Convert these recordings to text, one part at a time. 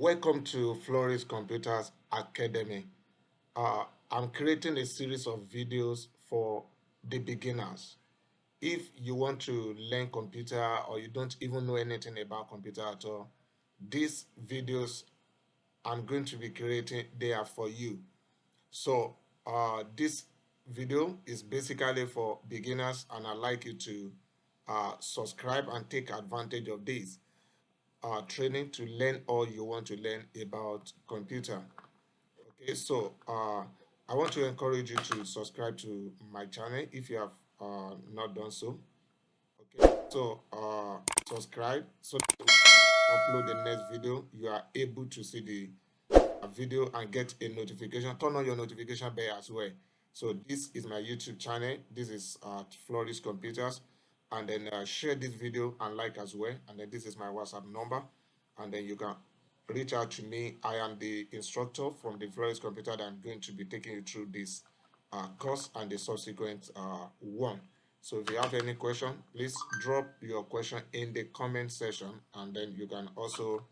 Welcome to Floris Computers Academy. I'm creating a series of videos for the beginners. If you want to learn computer or you don't even know anything about computer at all, these videos I'm going to be creating, they are for you. So this video is basically for beginners, and I'd like you to subscribe and take advantage of this training to learn all you want to learn about computer. Okay, so I want to encourage you to subscribe to my channel if you have not done so. Okay, so subscribe so that when I upload the next video, you are able to see the video and get a notification. Turn on your notification bell as well. So this is my YouTube channel. This is Floris Computers, and then share this video and like as well. And then this is my WhatsApp number, and then you can reach out to me. I am the instructor from the Floris Computer that I'm going to be taking you through this course and the subsequent one. So if you have any question, please drop your question in the comment section, and then you can also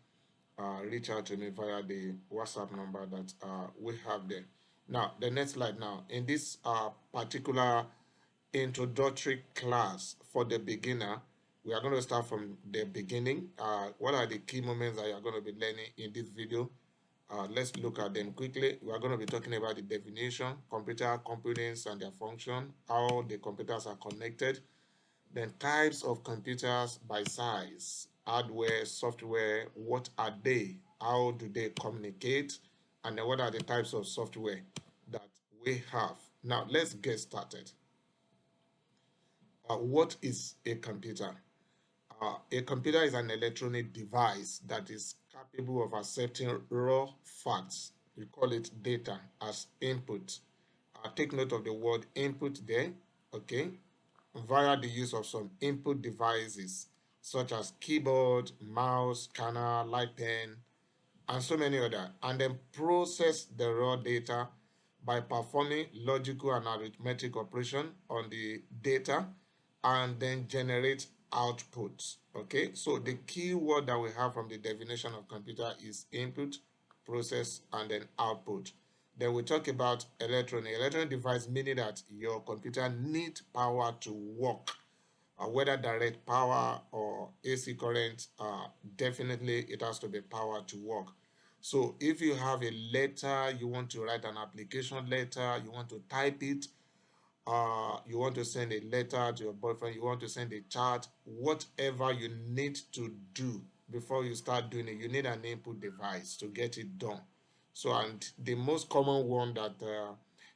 reach out to me via the WhatsApp number that we have there. Now, the next slide now. In this particular introductory class for the beginner, we are going to start from the beginning. What are the key moments that you are going to be learning in this video? Let's look at them quickly. We are going to be talking about the definition, computer components and their function, how the computers are connected, then types of computers by size, hardware, software, what are they? How do they communicate? And then what are the types of software that we have? Now let's get started. What is a computer? A computer is an electronic device that is capable of accepting raw facts. We call it data as input. Take note of the word input there, okay? Via the use of some input devices such as keyboard, mouse, scanner, light pen, and so many other, and then process the raw data by performing logical and arithmetic operation on the data and then generate outputs. Okay, so the key word that we have from the definition of computer is input, process, and then output. Then we talk about electronic device, meaning that your computer needs power to work. Whether direct power or AC current, definitely it has to be power to work. So if you have a letter, you want to write an application letter, you want to type it, you want to send a letter to your boyfriend, you want to send a chat, whatever you need to do before you start doing it, you need an input device to get it done. So, and the most common one that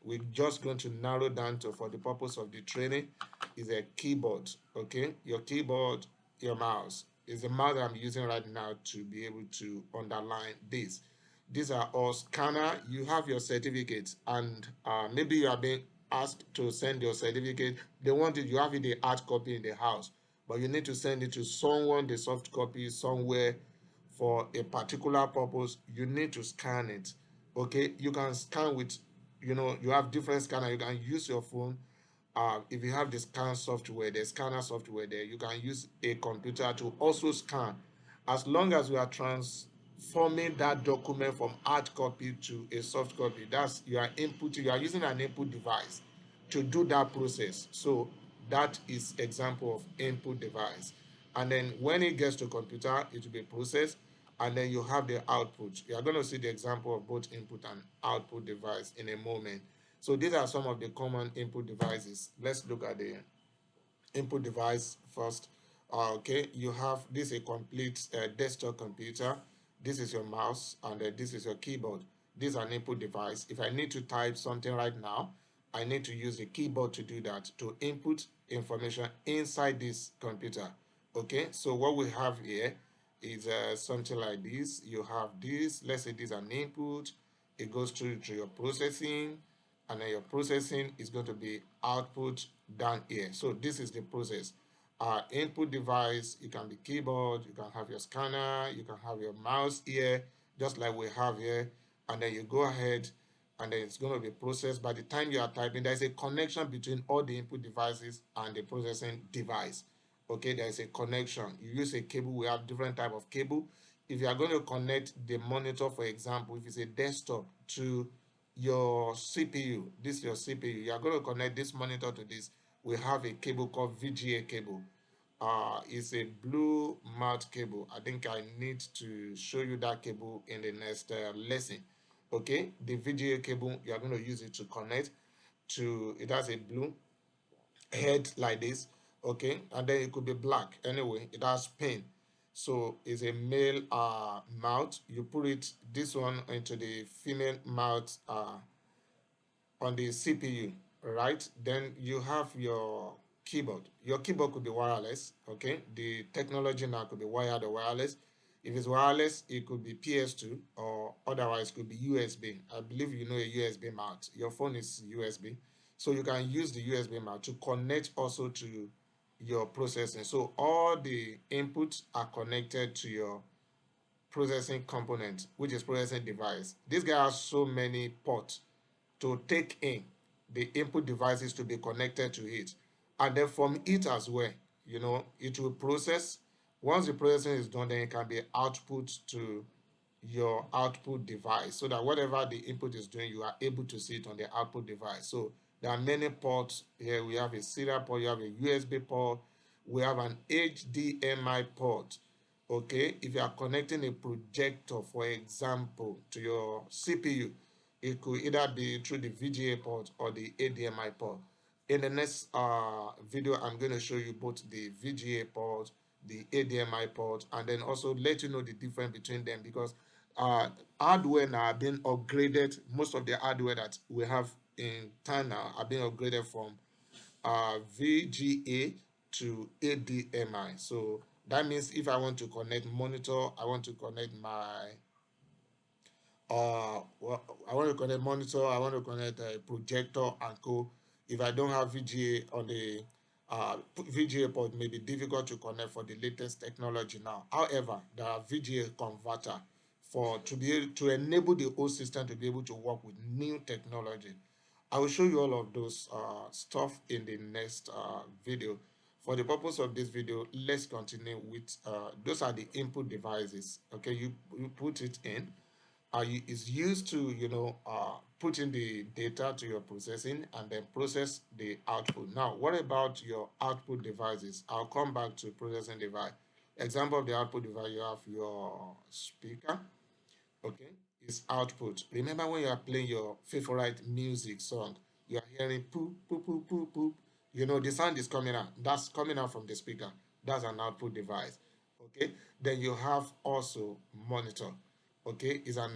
we're just going to narrow down to for the purpose of the training is a keyboard. Okay, your keyboard, your mouse is the mouse that I'm using right now to be able to underline this. These are all scanner. You have your certificate, and maybe you are being asked to send your certificate. They want it, you have it the hard copy in the house, but you need to send it to someone, the soft copy somewhere for a particular purpose. You need to scan it. Okay, you can scan with, you have different scanner. You can use your phone. If you have the scan software, the scanner software there, you can use a computer to also scan. As long as you are transforming that document from hard copy to a soft copy, that's you are inputting, you are using an input device to do that process. So that is example of input device. And then when it gets to computer, it will be processed, and then you have the output. You are going to see the example of both input and output device in a moment. So these are some of the common input devices. Let's look at the input device first. Okay, you have this is a complete desktop computer. This is your mouse, and this is your keyboard. This is an input device. If I need to type something right now, I need to use the keyboard to do that, to input information inside this computer. Okay, so what we have here is something like this. You have this, let's say this is an input. It goes through to your processing, and then your processing is going to be output down here. So this is the process. Input device, it can be keyboard, you can have your scanner, you can have your mouse here, just like we have here, and then you go ahead and then it's going to be processed. By the time you are typing, there's a connection between all the input devices and the processing device. Okay, there's a connection. You use a cable. We have different type of cable. if you are going to connect the monitor, for example, if it's a desktop, to your CPU, this is your CPU, you are going to connect this monitor to this. We have a cable called VGA cable. It's a blue mount cable. I think I need to show you that cable in the next lesson. Okay, the VGA cable, you are going to use it to connect to, it has a blue head like this, okay, and then it could be black. Anyway, it has pin, so it's a male mouth. You put it, this one, into the female mouth on the CPU, right? Then you have your keyboard. Your keyboard could be wireless, okay? The technology now could be wired or wireless. If it's wireless, it could be PS2, or otherwise could be USB. I believe you know a USB mount. Your phone is USB. So you can use the USB mount to connect also to your processing. So all the inputs are connected to your processing component, which is processing device. This guy has so many ports to take in the input devices to be connected to it, and then from it as well, it will process. Once the processing is done, then it can be output to your output device, so that whatever the input is doing, you are able to see it on the output device. So there are many ports here. We have a serial port, you have a USB port, we have an HDMI port. Okay, if you are connecting a projector, for example, to your CPU, it could either be through the VGA port or the HDMI port. In the next video, I'm going to show you both the VGA port, the HDMI port, and then also let you know the difference between them, because hardware now are being upgraded. Most of the hardware that we have in town now are being upgraded from VGA to HDMI. So that means if I want to connect monitor, I want to connect my well, I want to connect monitor, I want to connect a projector and co. If I don't have VGA on the VGA port, may be difficult to connect for the latest technology now. However, there are VGA converter for to be able to enable the whole system to be able to work with new technology. I will show you all of those stuff in the next video. For the purpose of this video, let's continue with those are the input devices. Okay, you put it in. Is used to put in the data to your processing and then process the output. Now, what about your output devices? I'll come back to processing device. Example of the output device, you have your speaker, okay, is output. Remember when you are playing your favorite music song, you are hearing poop, poop, poop, poop, poop. The sound is coming out. That's coming out from the speaker. That's an output device. Okay. Then you have also monitor. Okay, is an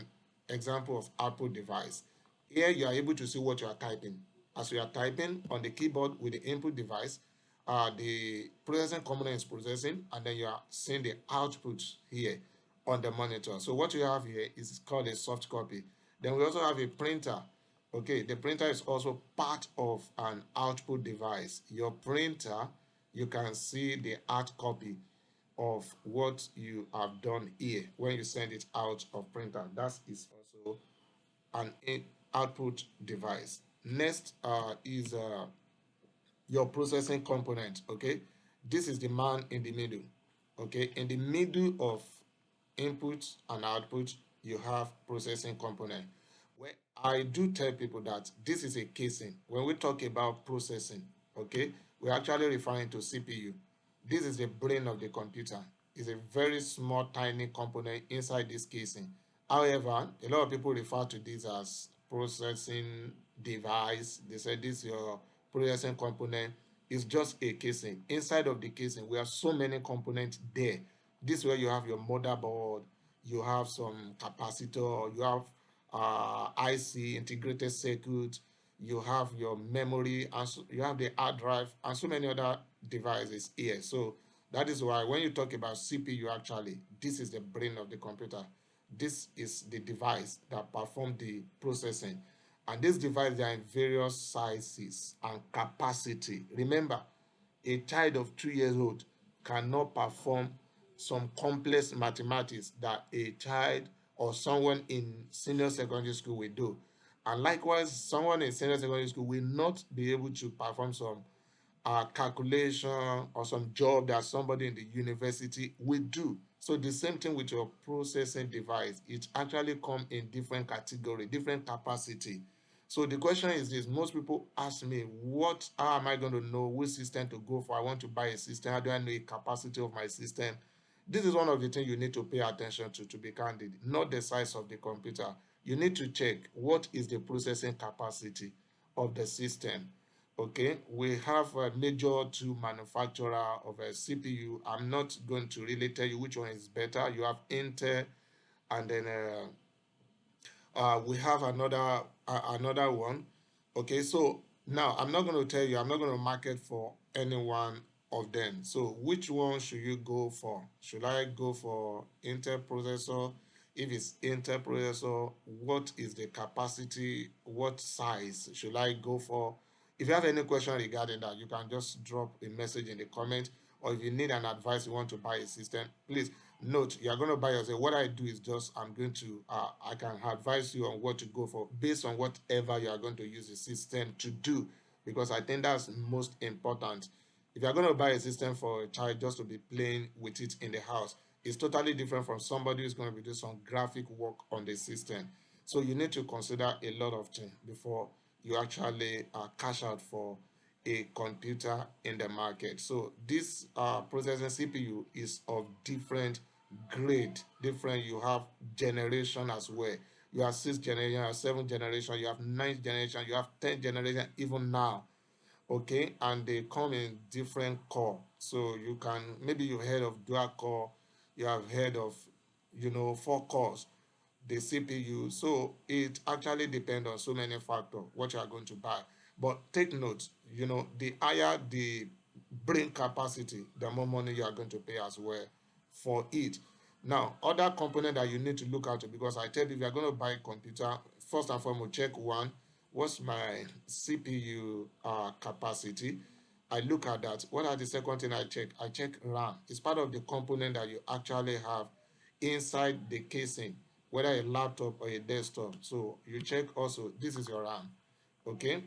example of output device. Here you are able to see what you are typing. As you are typing on the keyboard with the input device, the processing component is processing, and then you are seeing the output here on the monitor. So what you have here is called a soft copy. Then we also have a printer. Okay, the printer is also part of an output device. Your printer, you can see the hard copy of what you have done here when you send it out of printer. That is also an output device. Next is your processing component. Okay, this is the man in the middle. Okay, in the middle of input and output, you have processing component. Where I do tell people that this is a casing. When we talk about processing, okay, we're actually referring to CPU. This is the brain of the computer. It's a very small, tiny component inside this casing. However, a lot of people refer to this as processing device. They say this your processing component is just a casing. Inside of the casing, we have so many components there. This way you have your motherboard, you have some capacitor, you have IC, integrated circuit, you have your memory, and so you have the hard drive, and so many other devices here. So that is why when you talk about CPU, actually, this is the brain of the computer. This is the device that performs the processing. And this device, they are in various sizes and capacity. Remember, a child of 2 years old cannot perform some complex mathematics that a child or someone in senior secondary school will do. And likewise, someone in senior secondary school will not be able to perform some calculation or some job that somebody in the university will do. So the same thing with your processing device. It actually come in different category, different capacity. So the question is this: most people ask me, how am I going to know which system to go for? I want to buy a system. How do I know the capacity of my system? This is one of the things you need to pay attention to be candid, not the size of the computer. You need to check what is the processing capacity of the system. Okay, we have a major two manufacturer of a CPU. I'm not going to really tell you which one is better. You have Intel, and then we have another one. Okay, so now I'm not going to tell you. I'm not going to market for any one of them. So which one should you go for? Should I go for Intel processor? If it's Intel processor, what is the capacity? What size should I go for? If you have any question regarding that, you can just drop a message in the comment. Or if you need an advice, you want to buy a system, please note you are going to buy yourself. What I do is just I can advise you on what to go for based on whatever you are going to use the system to do, because I think that's most important. If you are going to buy a system for a child just to be playing with it in the house, it's totally different from somebody who's going to be doing some graphic work on the system. So you need to consider a lot of things before you actually cash out for a computer in the market. So this processing CPU is of different grade, different. You have generation as well. You have sixth generation, you have seventh generation, you have ninth generation, you have 10th generation, even now. Okay, and they come in different core. So you can, maybe you've heard of dual core, you have heard of, 4 cores, the CPU. So it actually depends on so many factors what you are going to buy. But take note, the higher the brain capacity, the more money you are going to pay as well for it. Now, other component that you need to look at, because I tell you, if you are going to buy a computer, first and foremost, check one, what's my CPU capacity? I look at that. What are the second thing I check? I check RAM. It's part of the component that you actually have inside the casing, whether a laptop or a desktop. So you check also, this is your RAM. Okay,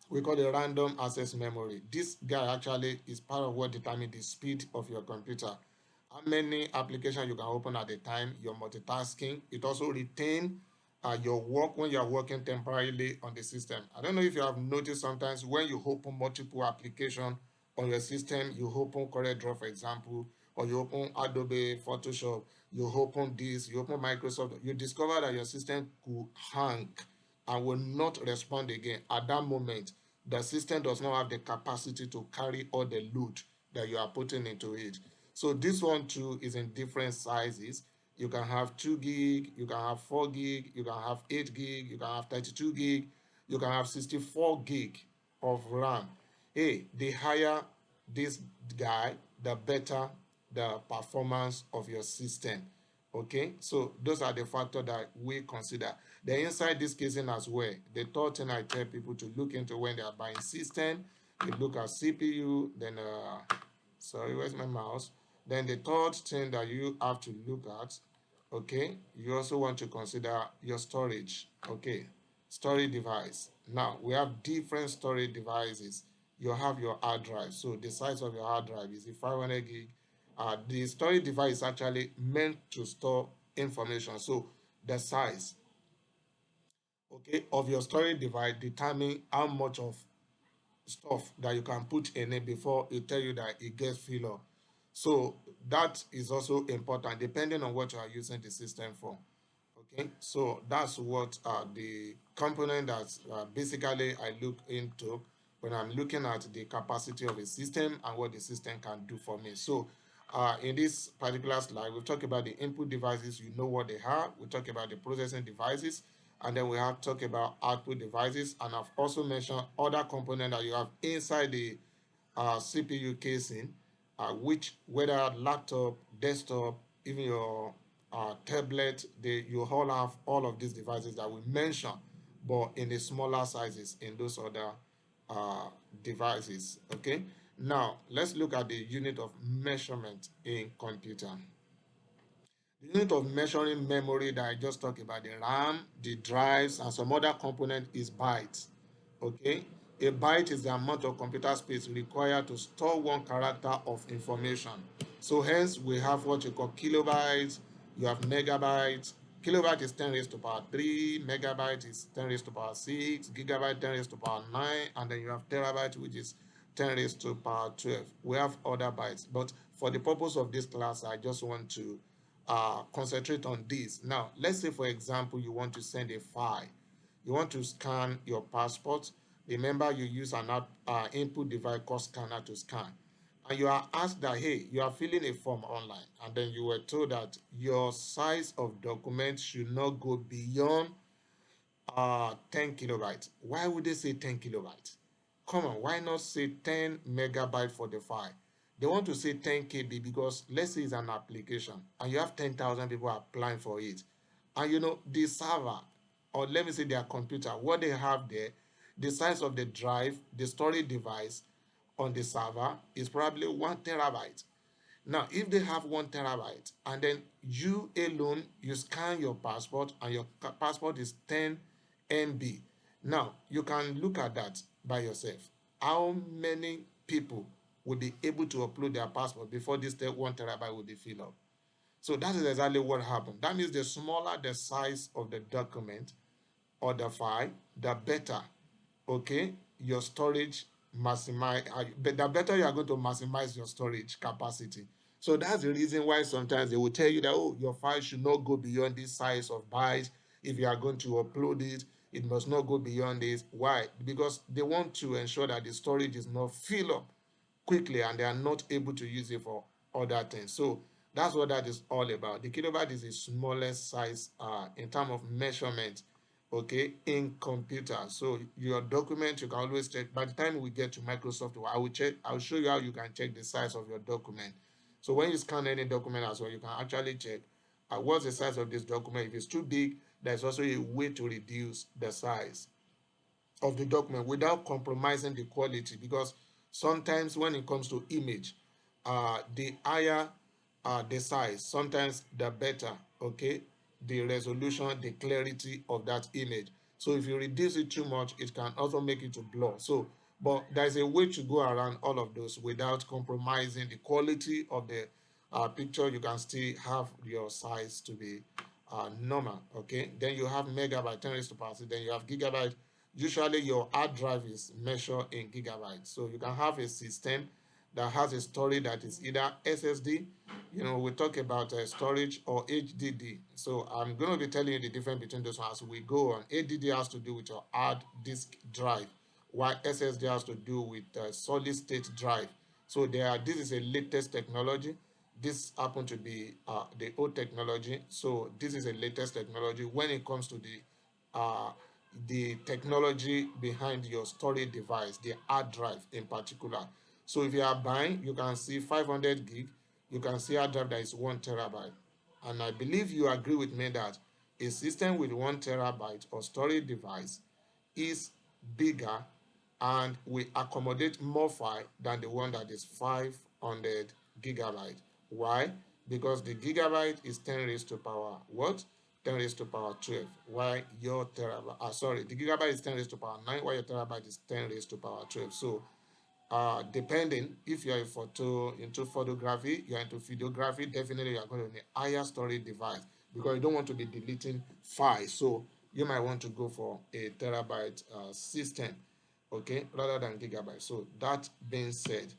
we call it random access memory. This guy actually is part of what determines the speed of your computer. How many applications you can open at a time, your multitasking. It also retain your work when you are working temporarily on the system. I don't know if you have noticed sometimes when you open multiple applications on your system, you open CorelDRAW, for example, or you open Adobe Photoshop, you open this, you open Microsoft, you discover that your system could hang and will not respond again. At that moment, the system does not have the capacity to carry all the load that you are putting into it. So this one too is in different sizes. You can have 2 gig, you can have 4 gig, you can have 8 gig, you can have 32 gig, you can have 64 gig of RAM. Hey, the higher this guy, the better the performance of your system. Okay, so those are the factors that we consider. The inside this casing as well, the third thing I tell people to look into when they are buying system, you look at CPU, then sorry, where's my mouse? Then the third thing that you have to look at, okay, you also want to consider your storage. Okay, storage device. Now we have different storage devices. You have your hard drive. So the size of your hard drive is a 500 gig. The storage device is actually meant to store information. So the size, okay, of your storage device determine how much of stuff that you can put in it before it tell you that it gets filled up. So that is also important depending on what you are using the system for. Okay, so that's what the component that basically I look into when I'm looking at the capacity of a system and what the system can do for me. So in this particular slide, we'll talk about the input devices. You know what they are. We'll talk about the processing devices, and then we have talk about output devices. And I've also mentioned other components that you have inside the CPU casing, which whether laptop, desktop, even your tablet, you all have all of these devices that we mentioned, but in the smaller sizes in those other uh, devices. Okay, now let's look at the unit of measurement in computer. The unit of measuring memory that I just talked about, the RAM, the drives, and some other component is bytes. Okay, a byte is the amount of computer space required to store one character of information. So hence we have what you call kilobytes, you have megabytes. Kilobyte is 10 raised to power 3, megabyte is 10 raised to power 6, gigabyte 10 raised to power 9, and then you have terabyte, which is 10 raised to power 12. We have other bytes, but for the purpose of this class, I just want to concentrate on this. Now, let's say, for example, you want to send a file. You want to scan your passport. Remember, you use an input device called scanner to scan. And you are asked that, hey, you are filling a form online, and then you were told that your size of document should not go beyond 10 kilobytes. Why would they say 10 kilobytes? Come on, why not say 10 megabytes for the file? They want to say 10 KB because let's say it's an application and you have 10,000 people applying for it. And you know, the server, or let me say their computer, what they have there, the size of the drive, the storage device on the server is probably 1 terabyte. Now, if they have 1 terabyte and then you alone, you scan your passport and your passport is 10 MB. Now, you can look at that by yourself. How many people will be able to upload their passport before this 1 terabyte will be filled up? So that is exactly what happened. That means the smaller the size of the document or the file, the better, okay, your storage maximize, the better you are going to maximize your storage capacity. So that's the reason why sometimes they will tell you that, oh, your file should not go beyond this size of bytes. If you are going to upload it, it must not go beyond this. Why? Because they want to ensure that the storage is not filled up quickly and they are not able to use it for other things. So that's what that is all about. The kilobyte is the smallest size in terms of measurement, okay, in computer. So your document, you can always check. By the time we get to Microsoft, I'll show you how you can check the size of your document. So when you scan any document as well, you can actually check what's the size of this document. If it's too big, there's also a way to reduce the size of the document without compromising the quality, because sometimes when it comes to image, the higher the size, sometimes the better, okay, the resolution, the clarity of that image. So if you reduce it too much, it can also make it to blur. So but there's a way to go around all of those without compromising the quality of the picture. You can still have your size to be normal, okay. Then you have megabyte, 10 raised to power 6. Then you have gigabyte. Usually your hard drive is measured in gigabytes. So you can have a system that has a storage that is either SSD, you know, we talk about storage, or HDD. So I'm going to be telling you the difference between those ones as we go on. HDD has to do with your hard disk drive, while SSD has to do with solid state drive. So this is a latest technology. This happened to be the old technology. So this is a latest technology when it comes to the technology behind your storage device, the hard drive in particular. So if you are buying, you can see 500 gig, you can see hard drive that is 1 terabyte. And I believe you agree with me that a system with 1 terabyte or storage device is bigger and will accommodate more file than the one that is 500 gigabyte. Why? Because the gigabyte is 10 raised to power what? 10 raised to power 12. While your terabyte, sorry, the gigabyte is 10 raised to power 9, while your terabyte is 10 raised to power 12. So depending if you're into photography, you're into videography, definitely you're going to need higher storage device because you don't want to be deleting files. So you might want to go for a terabyte system, okay, rather than gigabyte. So that being said,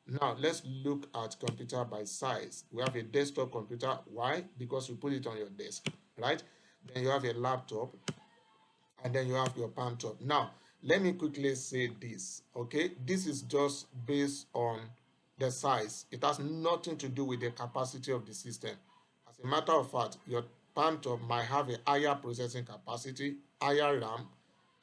now let's look at computer by size. We have a desktop computer. Why? Because you put it on your desk, right? Then you have a laptop, and then you have your palm top. Now, let me quickly say this, okay? This is just based on the size. It has nothing to do with the capacity of the system. As a matter of fact, your palm top might have a higher processing capacity, higher RAM,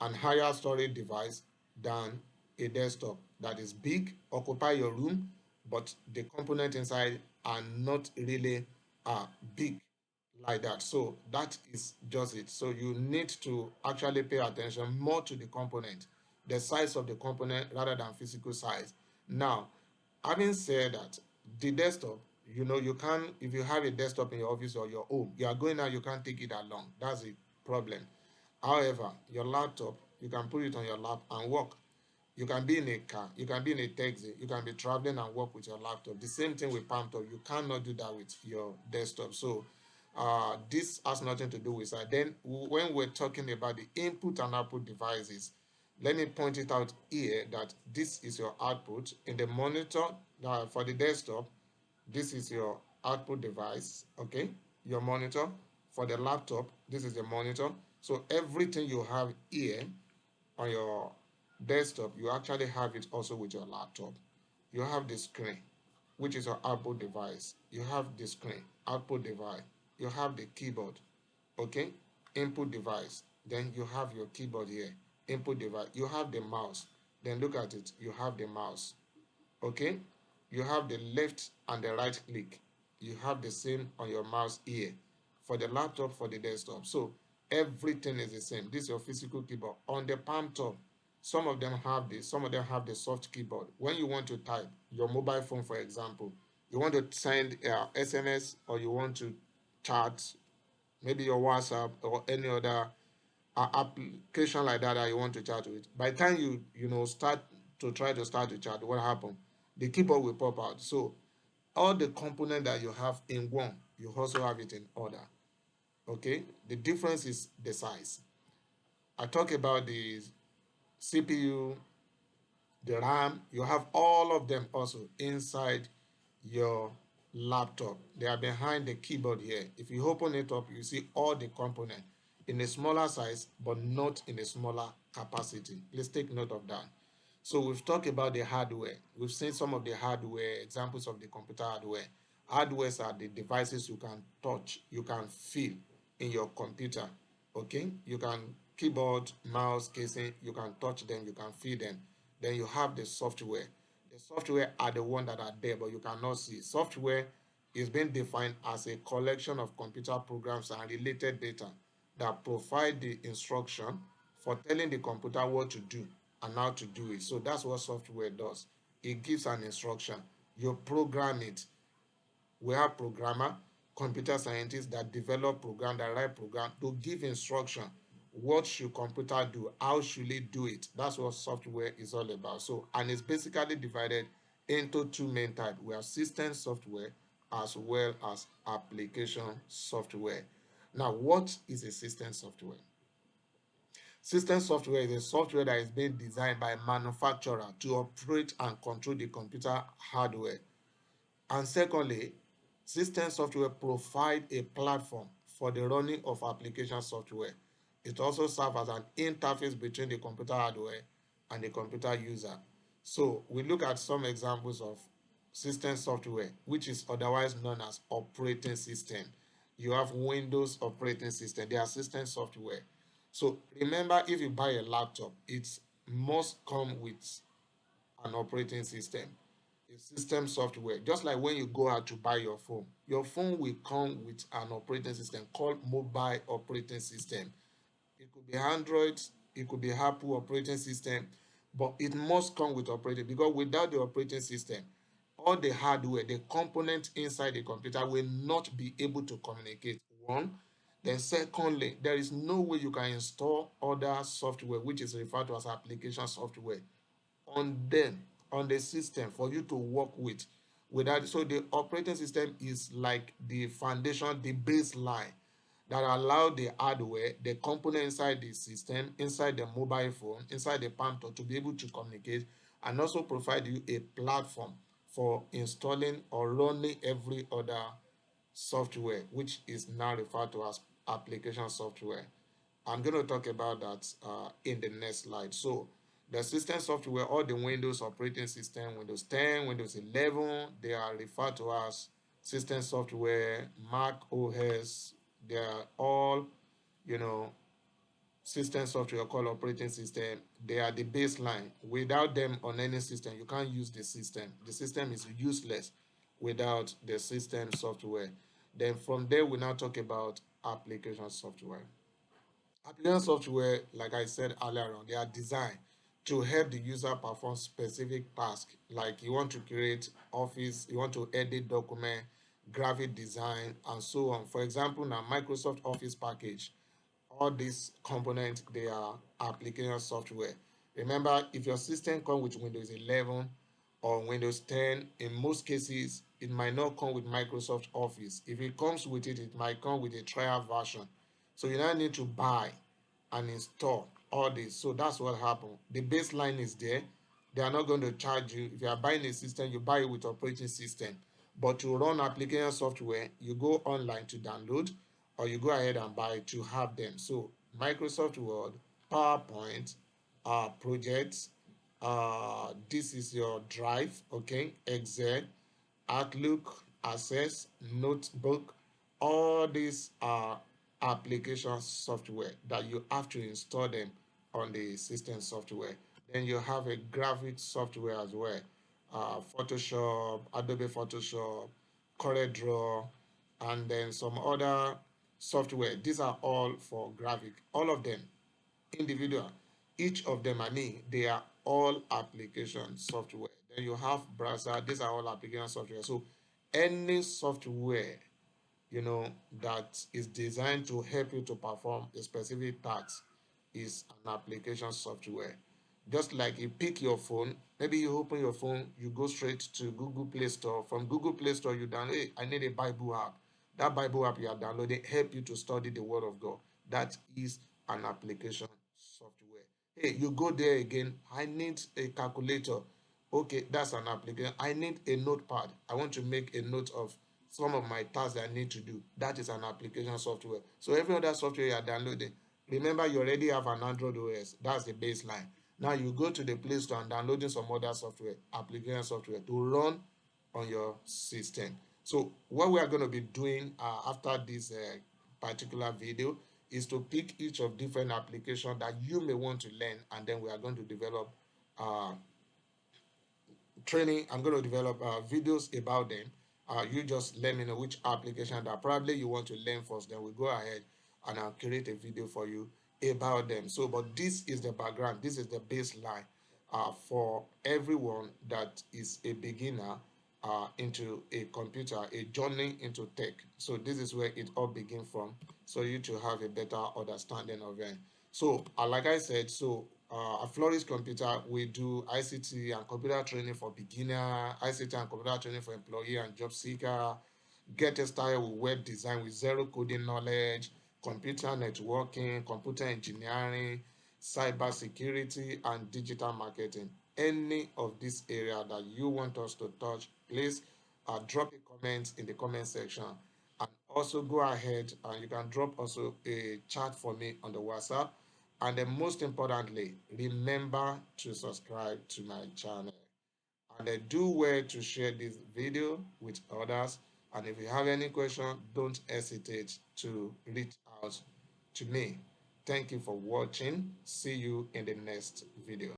and higher storage device than a desktop that is big, occupy your room, but the component inside are not really big like that. So that is just it. So you need to actually pay attention more to the component, the size of the component rather than physical size. Now, having said that, the desktop, you know, you can, if you have a desktop in your office or your home, you are going out, you can't take it along. That's the problem. However, your laptop, you can put it on your lap and work. You can be in a car, you can be in a taxi, you can be traveling and work with your laptop. The same thing with palm top. You cannot do that with your desktop. So this has nothing to do with that. Then when we're talking about the input and output devices, let me point it out here that this is your output in the monitor. For the desktop, this is your output device, okay, your monitor. For the laptop, this is the monitor. So everything you have here on your desktop, you actually have it also with your laptop. You have the screen, which is your output device. You have the screen, output device. You have the keyboard, okay, input device. Then you have your keyboard here, input device. You have the mouse. Then look at it, you have the mouse, okay. You have the left and the right click. You have the same on your mouse here for the laptop, for the desktop. So everything is the same. This is your physical keyboard. On the palm top, some of them have this, some of them have the soft keyboard. When you want to type your mobile phone, for example, you want to send SMS, or you want to chat, maybe your WhatsApp or any other application like that you want to chat with. By the time you start to try to start the chat, what happens? The keyboard will pop out. So all the component that you have in one, you also have it in other. Okay, the difference is the size. I talk about the CPU, the RAM. You have all of them also inside your laptop. They are behind the keyboard here. If you open it up, you see all the components in a smaller size, but not in a smaller capacity. Let's take note of that. So we've talked about the hardware. We've seen some of the hardware, examples of the computer hardware. Hardwares are the devices you can touch, you can feel in your computer. Okay, you can keyboard, mouse, casing, you can touch them, you can feel them. Then you have the software. The software are the one that are there, but you cannot see. Software is being defined as a collection of computer programs and related data that provide the instruction for telling the computer what to do and how to do it. So that's what software does. It gives an instruction. You program it. We have programmer, computer scientists that develop program, that write program to give instruction. What should computer do? How should it do it? That's what software is all about. So, and it's basically divided into two main types. We have system software as well as application software. Now, what is a system software? System software is a software that is being designed by a manufacturer to operate and control the computer hardware. And secondly, system software provide a platform for the running of application software. It also serves as an interface between the computer hardware and the computer user. So we look at some examples of system software, which is otherwise known as operating system. You have Windows operating system, they are system software. So remember, if you buy a laptop, it must come with an operating system, a system software. Just like when you go out to buy your phone will come with an operating system called mobile operating system. It could be Android, it could be Apple operating system, but it must come with operating, because without the operating system, all the hardware, the component inside the computer will not be able to communicate. One, then secondly, there is no way you can install other software, which is referred to as application software, on them, on the system for you to work with without. So the operating system is like the foundation, the baseline that allow the hardware, the component inside the system, inside the mobile phone, inside the palm top, to be able to communicate, and also provide you a platform for installing or running every other software, which is now referred to as application software. I'm going to talk about that in the next slide. So the system software, all the Windows operating system, Windows 10, Windows 11, they are referred to as system software. Mac OS, they are all, you know, system software called operating system. They are the baseline. Without them on any system, you can't use the system. The system is useless without the system software. Then from there, we now talk about application software. Application software, like I said earlier on, they are designed to help the user perform specific tasks. Like you want to create office, you want to edit document, graphic design, and so on. For example, now Microsoft Office package, all these components, they are application software. Remember, if your system comes with Windows 11 or Windows 10, in most cases, it might not come with Microsoft Office. If it comes with it, it might come with a trial version. So you now need to buy and install all this. So that's what happened. The baseline is there. They are not going to charge you. If you are buying a system, you buy it with operating system. But to run application software, you go online to download, or you go ahead and buy to have them. So Microsoft Word, PowerPoint, projects, this is your drive, okay, Excel, Outlook, Access, Notebook. All these are application software that you have to install them on the system software. Then you have a graphic software as well, Photoshop, Adobe Photoshop, CorelDRAW, and then some other software. These are all for graphic. All of them individual. Each of them, I mean, they are all application software. Then you have browser. These are all application software. So any software, that is designed to help you to perform a specific task is an application software. Just like you pick your phone, maybe you open your phone, you go straight to Google Play Store. From Google Play Store, you download, hey, I need a Bible app. That Bible app you are downloading help you to study the Word of God. That is an application software. Hey, you go there again, I need a calculator. Okay, that's an application. I need a notepad. I want to make a note of some of my tasks that I need to do. That is an application software. So every other software you are downloading, remember you already have an Android OS. That's the baseline. Now you go to the Play Store and downloading some other software, application software to run on your system. So what we are going to be doing after this particular video is to pick each of different applications that you may want to learn, and then we are going to develop uh, training. I'm going to develop videos about them. You just let me know which application that probably you want to learn first. Then we go ahead and I'll create a video for you about them. So, but this is the background. This is the baseline for everyone that is a beginner into a computer, a journey into tech. So this is where it all begins from. So you to have a better understanding of it. So, like I said, so at Flourish Computer, we do ICT and computer training for beginner, ICT and computer training for employee and job seeker, get started with web design with zero coding knowledge, computer networking, computer engineering, cyber security, and digital marketing. Any of this area that you want us to touch, please drop a comment in the comment section. And also go ahead and you can drop also a chat for me on the WhatsApp. And then most importantly, remember to subscribe to my channel. And do well to share this video with others. And if you have any question, don't hesitate to reach out to me. Thank you for watching. See you in the next video.